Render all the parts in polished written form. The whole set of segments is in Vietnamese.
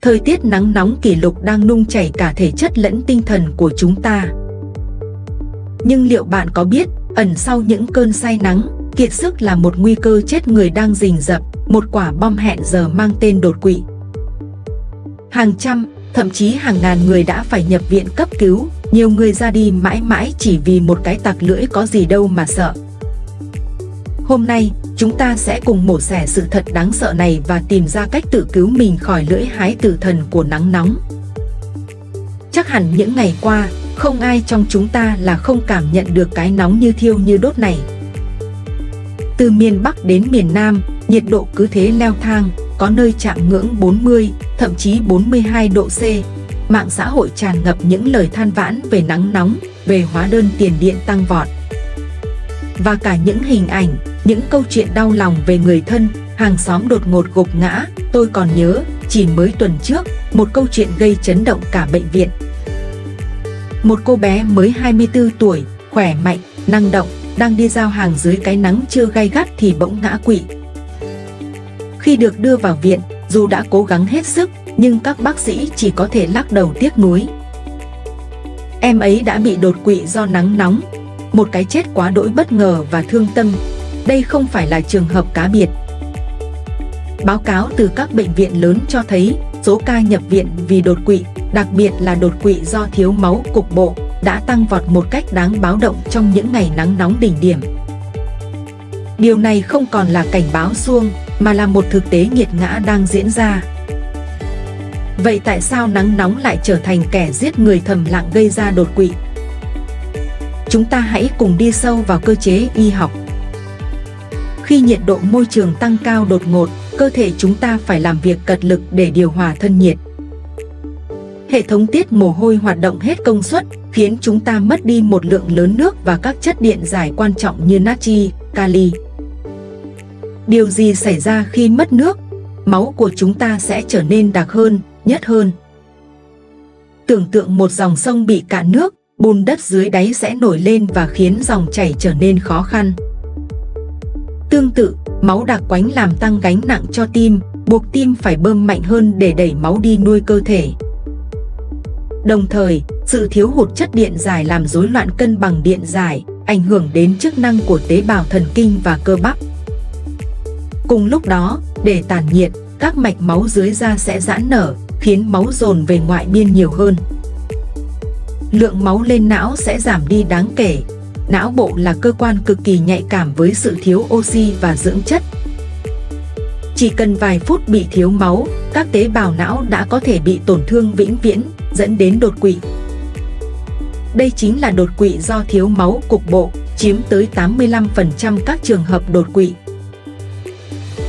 Thời tiết nắng nóng kỷ lục đang nung chảy cả thể chất lẫn tinh thần của chúng ta. Nhưng liệu bạn có biết, ẩn sau những cơn say nắng, kiệt sức là một nguy cơ chết người đang rình rập, một quả bom hẹn giờ mang tên đột quỵ. Hàng trăm, thậm chí hàng ngàn người đã phải nhập viện cấp cứu, nhiều người ra đi mãi mãi chỉ vì một cái tặc lưỡi có gì đâu mà sợ. Hôm nay, chúng ta sẽ cùng mổ xẻ sự thật đáng sợ này và tìm ra cách tự cứu mình khỏi lưỡi hái tử thần của nắng nóng. Chắc hẳn những ngày qua, không ai trong chúng ta là không cảm nhận được cái nóng như thiêu như đốt này. Từ miền Bắc đến miền Nam, nhiệt độ cứ thế leo thang, có nơi chạm ngưỡng 40, thậm chí 42 độ C. Mạng xã hội tràn ngập những lời than vãn về nắng nóng, về hóa đơn tiền điện tăng vọt. Và cả những hình ảnh, những câu chuyện đau lòng về người thân, hàng xóm đột ngột gục ngã. Tôi còn nhớ, chỉ mới tuần trước, một câu chuyện gây chấn động cả bệnh viện. Một cô bé mới 24 tuổi, khỏe mạnh, năng động, đang đi giao hàng dưới cái nắng chưa gay gắt thì bỗng ngã quỵ. Khi được đưa vào viện, dù đã cố gắng hết sức, nhưng các bác sĩ chỉ có thể lắc đầu tiếc nuối. Em ấy đã bị đột quỵ do nắng nóng, một cái chết quá đỗi bất ngờ và thương tâm. Đây không phải là trường hợp cá biệt. Báo cáo từ các bệnh viện lớn cho thấy số ca nhập viện vì đột quỵ, đặc biệt là đột quỵ do thiếu máu cục bộ, đã tăng vọt một cách đáng báo động trong những ngày nắng nóng đỉnh điểm. Điều này không còn là cảnh báo suông, mà là một thực tế nghiệt ngã đang diễn ra. Vậy tại sao nắng nóng lại trở thành kẻ giết người thầm lặng gây ra đột quỵ? Chúng ta hãy cùng đi sâu vào cơ chế y học. Khi nhiệt độ môi trường tăng cao đột ngột, cơ thể chúng ta phải làm việc cật lực để điều hòa thân nhiệt. Hệ thống tiết mồ hôi hoạt động hết công suất, khiến chúng ta mất đi một lượng lớn nước và các chất điện giải quan trọng như natri, kali. Điều gì xảy ra khi mất nước? Máu của chúng ta sẽ trở nên đặc hơn, nhất hơn. Tưởng tượng một dòng sông bị cạn nước, bùn đất dưới đáy sẽ nổi lên và khiến dòng chảy trở nên khó khăn. Tương tự, máu đặc quánh làm tăng gánh nặng cho tim, buộc tim phải bơm mạnh hơn để đẩy máu đi nuôi cơ thể. Đồng thời, sự thiếu hụt chất điện giải làm rối loạn cân bằng điện giải, ảnh hưởng đến chức năng của tế bào thần kinh và cơ bắp. Cùng lúc đó, để tản nhiệt, các mạch máu dưới da sẽ giãn nở, khiến máu dồn về ngoại biên nhiều hơn. Lượng máu lên não sẽ giảm đi đáng kể. Não bộ là cơ quan cực kỳ nhạy cảm với sự thiếu oxy và dưỡng chất. Chỉ cần vài phút bị thiếu máu, các tế bào não đã có thể bị tổn thương vĩnh viễn, dẫn đến đột quỵ. Đây chính là đột quỵ do thiếu máu cục bộ, chiếm tới 85% các trường hợp đột quỵ.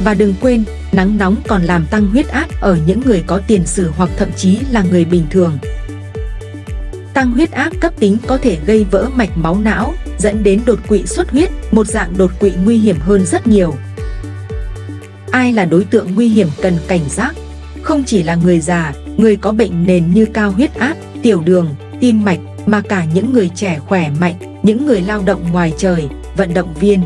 Và đừng quên, nắng nóng còn làm tăng huyết áp ở những người có tiền sử hoặc thậm chí là người bình thường. Tăng huyết áp cấp tính có thể gây vỡ mạch máu não, dẫn đến đột quỵ xuất huyết, một dạng đột quỵ nguy hiểm hơn rất nhiều. Ai là đối tượng nguy hiểm cần cảnh giác? Không chỉ là người già, người có bệnh nền như cao huyết áp, tiểu đường, tim mạch, mà cả những người trẻ khỏe mạnh, những người lao động ngoài trời, vận động viên.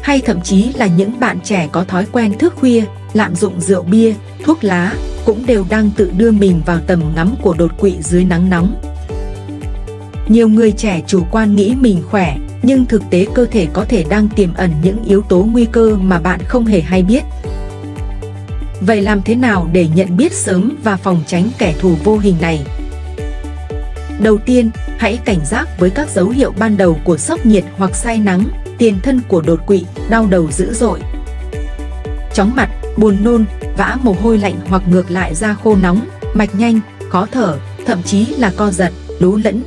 Hay thậm chí là những bạn trẻ có thói quen thức khuya, lạm dụng rượu bia, thuốc lá, cũng đều đang tự đưa mình vào tầm ngắm của đột quỵ dưới nắng nóng. Nhiều người trẻ chủ quan nghĩ mình khỏe, nhưng thực tế cơ thể có thể đang tiềm ẩn những yếu tố nguy cơ mà bạn không hề hay biết. Vậy làm thế nào để nhận biết sớm và phòng tránh kẻ thù vô hình này? Đầu tiên, hãy cảnh giác với các dấu hiệu ban đầu của sốc nhiệt hoặc say nắng, tiền thân của đột quỵ, đau đầu dữ dội, chóng mặt, buồn nôn, vã mồ hôi lạnh hoặc ngược lại da khô nóng, mạch nhanh, khó thở, thậm chí là co giật, lú lẫn.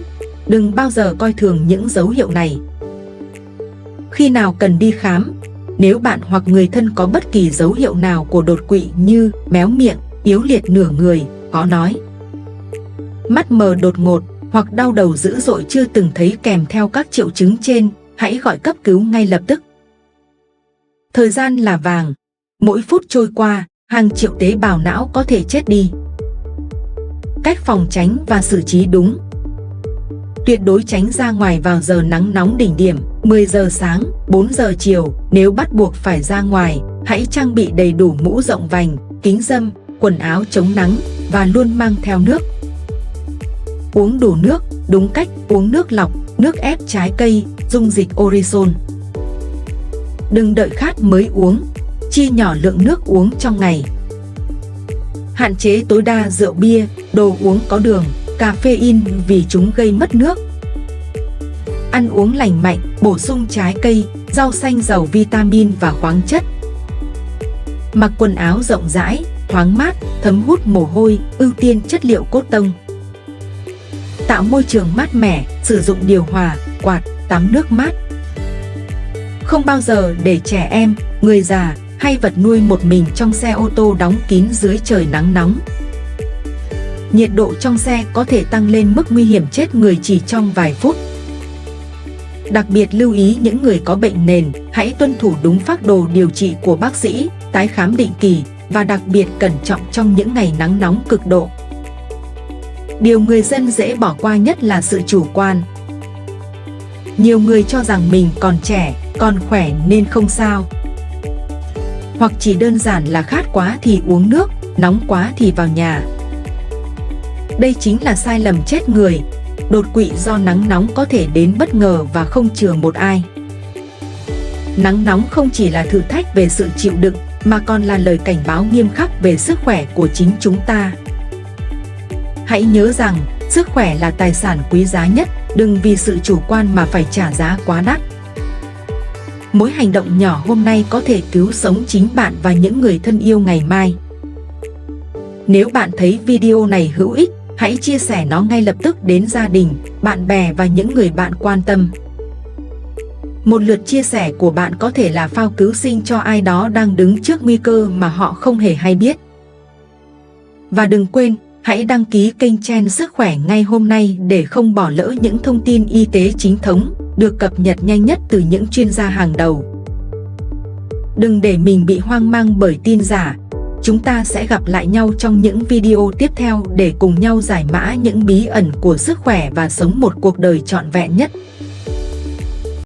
Đừng bao giờ coi thường những dấu hiệu này. Khi nào cần đi khám? Nếu bạn hoặc người thân có bất kỳ dấu hiệu nào của đột quỵ như méo miệng, yếu liệt nửa người, khó nói, mắt mờ đột ngột hoặc đau đầu dữ dội chưa từng thấy kèm theo các triệu chứng trên, hãy gọi cấp cứu ngay lập tức. Thời gian là vàng. Mỗi phút trôi qua, hàng triệu tế bào não có thể chết đi. Cách phòng tránh và xử trí đúng. Tuyệt đối tránh ra ngoài vào giờ nắng nóng đỉnh điểm, 10 giờ sáng, 4 giờ chiều. Nếu bắt buộc phải ra ngoài, hãy trang bị đầy đủ mũ rộng vành, kính râm, quần áo chống nắng và luôn mang theo nước. Uống đủ nước, đúng cách, uống nước lọc, nước ép trái cây, dung dịch Orisol. Đừng đợi khát mới uống, chia nhỏ lượng nước uống trong ngày. Hạn chế tối đa rượu bia, đồ uống có đường, caffeine vì chúng gây mất nước. Ăn uống lành mạnh, bổ sung trái cây, rau xanh giàu vitamin và khoáng chất. Mặc quần áo rộng rãi, thoáng mát, thấm hút mồ hôi, ưu tiên chất liệu cotton. Tạo môi trường mát mẻ, sử dụng điều hòa, quạt, tắm nước mát. Không bao giờ để trẻ em, người già hay vật nuôi một mình trong xe ô tô đóng kín dưới trời nắng nóng. Nhiệt độ trong xe có thể tăng lên mức nguy hiểm chết người chỉ trong vài phút. Đặc biệt lưu ý những người có bệnh nền, hãy tuân thủ đúng phác đồ điều trị của bác sĩ, tái khám định kỳ và đặc biệt cẩn trọng trong những ngày nắng nóng cực độ. Điều người dân dễ bỏ qua nhất là sự chủ quan. Nhiều người cho rằng mình còn trẻ, còn khỏe nên không sao. Hoặc chỉ đơn giản là khát quá thì uống nước, nóng quá thì vào nhà. Đây chính là sai lầm chết người. Đột quỵ do nắng nóng có thể đến bất ngờ và không chừa một ai. Nắng nóng không chỉ là thử thách về sự chịu đựng, mà còn là lời cảnh báo nghiêm khắc về sức khỏe của chính chúng ta. Hãy nhớ rằng, sức khỏe là tài sản quý giá nhất, đừng vì sự chủ quan mà phải trả giá quá đắt. Mỗi hành động nhỏ hôm nay có thể cứu sống chính bạn và những người thân yêu ngày mai. Nếu bạn thấy video này hữu ích, hãy chia sẻ nó ngay lập tức đến gia đình, bạn bè và những người bạn quan tâm. Một lượt chia sẻ của bạn có thể là phao cứu sinh cho ai đó đang đứng trước nguy cơ mà họ không hề hay biết. Và đừng quên, hãy đăng ký kênh Chen Sức Khỏe ngay hôm nay để không bỏ lỡ những thông tin y tế chính thống, được cập nhật nhanh nhất từ những chuyên gia hàng đầu. Đừng để mình bị hoang mang bởi tin giả. Chúng ta sẽ gặp lại nhau trong những video tiếp theo để cùng nhau giải mã những bí ẩn của sức khỏe và sống một cuộc đời trọn vẹn nhất.